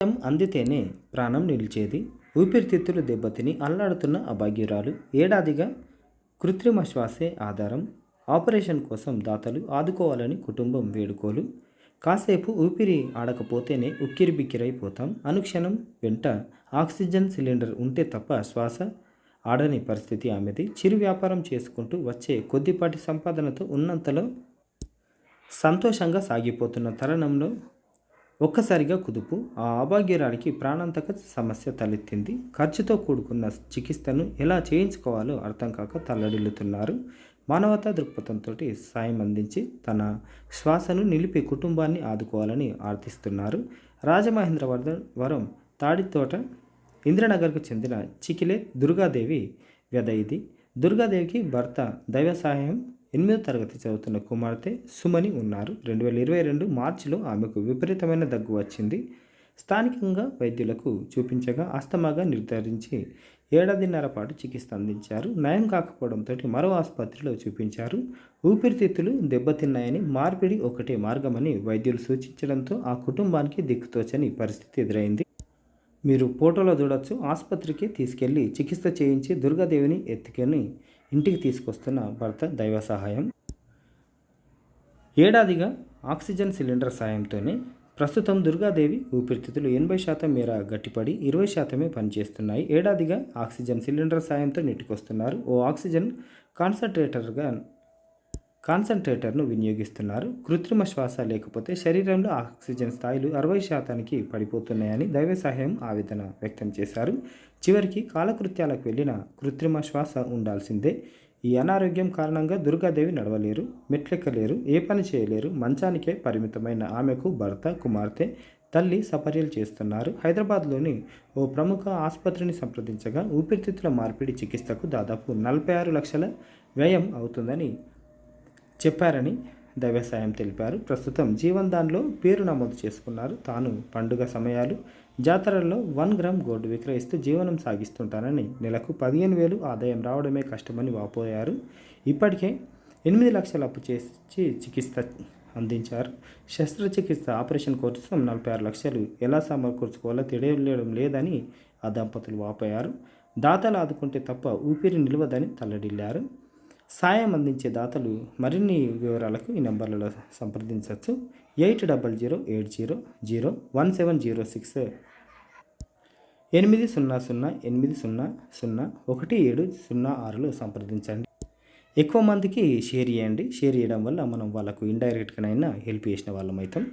అందితేనే ప్రాణం నిలిచేది. ఊపిరితిత్తులు దెబ్బతిని అల్లాడుతున్న అభాగ్యురాలు. ఏడాదిగా కృత్రిమ శ్వాసే ఆధారం. ఆపరేషన్ కోసం దాతలు ఆదుకోవాలని కుటుంబం వేడుకోలు. కాసేపు ఊపిరి ఆడకపోతేనే ఉక్కిరిబిక్కిరైపోతాం. అనుక్షణం వెంట ఆక్సిజన్ సిలిండర్ ఉంటే తప్ప శ్వాస ఆడని పరిస్థితి ఆమెది. చిరు వ్యాపారం చేసుకుంటూ వచ్చే కొద్దిపాటి సంపాదనతో ఉన్నంతలో సంతోషంగా సాగిపోతున్న తరుణంలో ఒక్కసారిగా కుదుపు. ఆ అభాగ్యురాలికి ప్రాణాంతక సమస్య తలెత్తింది. ఖర్చుతో కూడుకున్న చికిత్సను ఎలా చేయించుకోవాలో అర్థం కాక తల్లడిల్లుతున్నారు. మానవతా దృక్పథంతో సాయం అందించి తన శ్వాసను నిలిపి కుటుంబాన్ని ఆదుకోవాలని ఆర్థిస్తున్నారు. రాజమహేంద్రవరం తాడితోట ఇంద్రనగర్కు చెందిన చికిలే దుర్గాదేవి వ్యధ ఇది. దుర్గాదేవికి భర్త దైవ సహాయం 8వ తరగతి చదువుతున్న కుమార్తె సుమని ఉన్నారు. 2022 మార్చిలో ఆమెకు విపరీతమైన దగ్గు వచ్చింది. స్థానికంగా వైద్యులకు చూపించగా ఆస్తమాగా నిర్ధారించి ఏడాదిన్నర పాటు చికిత్స అందించారు. నయం కాకపోవడంతో మరో ఆసుపత్రిలో చూపించారు. ఊపిరితిత్తులు దెబ్బతిన్నాయని, మార్పిడి ఒకటే మార్గమని వైద్యులు సూచించడంతో ఆ కుటుంబానికి దిక్కుతోచని పరిస్థితి ఎదురైంది. మీరు ఫోటోలో చూడొచ్చు. ఆసుపత్రికి తీసుకెళ్లి చికిత్స చేయించి దుర్గాదేవిని ఎత్తుకొని ఇంటికి తీసుకొస్తున్న భర్త దైవ సహాయం. ఏడాదిగా ఆక్సిజన్ సిలిండర్ సాయంతోనే ప్రస్తుతం దుర్గాదేవి ఊపిరితిత్తులు 80% మేర గట్టిపడి 20%మే పనిచేస్తున్నాయి. ఏడాదిగా ఆక్సిజన్ సిలిండర్ సాయంతో నెట్టుకొస్తున్నారు. ఓ ఆక్సిజన్ కాన్సంట్రేటర్ను వినియోగిస్తున్నారు. కృత్రిమ శ్వాస లేకపోతే శరీరంలో ఆక్సిజన్ స్థాయిలు 60%కి పడిపోతున్నాయని దైవ సహాయం ఆవేదన వ్యక్తం చేశారు. చివరికి కాలకృత్యాలకు వెళ్ళిన కృత్రిమ శ్వాస ఉండాల్సిందే. ఈ అనారోగ్యం కారణంగా దుర్గాదేవి నడవలేరు, మెట్లెక్కలేరు, ఏ పని చేయలేరు. మంచానికే పరిమితమైన ఆమెకు భర్త, కుమార్తె, తల్లి సపర్యలు చేస్తున్నారు. హైదరాబాద్లోని ఓ ప్రముఖ ఆసుపత్రిని సంప్రదించగా ఊపిరితిత్తుల మార్పిడి చికిత్సకు దాదాపు 46 లక్షల వ్యయం అవుతుందని చెప్పారని దైవ సాయం తెలిపారు. ప్రస్తుతం జీవన్ దాన్లో పేరు నమోదు చేసుకున్నారు. తాను పండుగ సమయాలు, జాతరల్లో 1 గ్రామ్ గోల్డ్ విక్రయిస్తూ జీవనం సాగిస్తుంటానని, నెలకు 15,000 ఆదాయం రావడమే కష్టమని వాపోయారు. ఇప్పటికే 8 లక్షలు అప్పు చేసి చికిత్స అందించారు. శస్త్రచికిత్స ఆపరేషన్ కోసం 46 లక్షలు ఎలా సమకూర్చుకోవాలో తెలియడం లేదని ఆ దంపతులు వాపోయారు. దాతలు ఆదుకుంటే తప్ప ఊపిరి నిలవదని తల్లడిల్లారు. సాయం అందించే దాతలు మరిన్ని వివరాలకు ఈ నెంబర్లలో సంప్రదించవచ్చు. 800800017006 80080017006లో సంప్రదించండి. ఎక్కువ మందికి షేర్ చేయండి. షేర్ చేయడం వల్ల మనం వాళ్ళకు ఇండైరెక్ట్గానైనా హెల్ప్ చేసిన వాళ్ళం అవుతాం.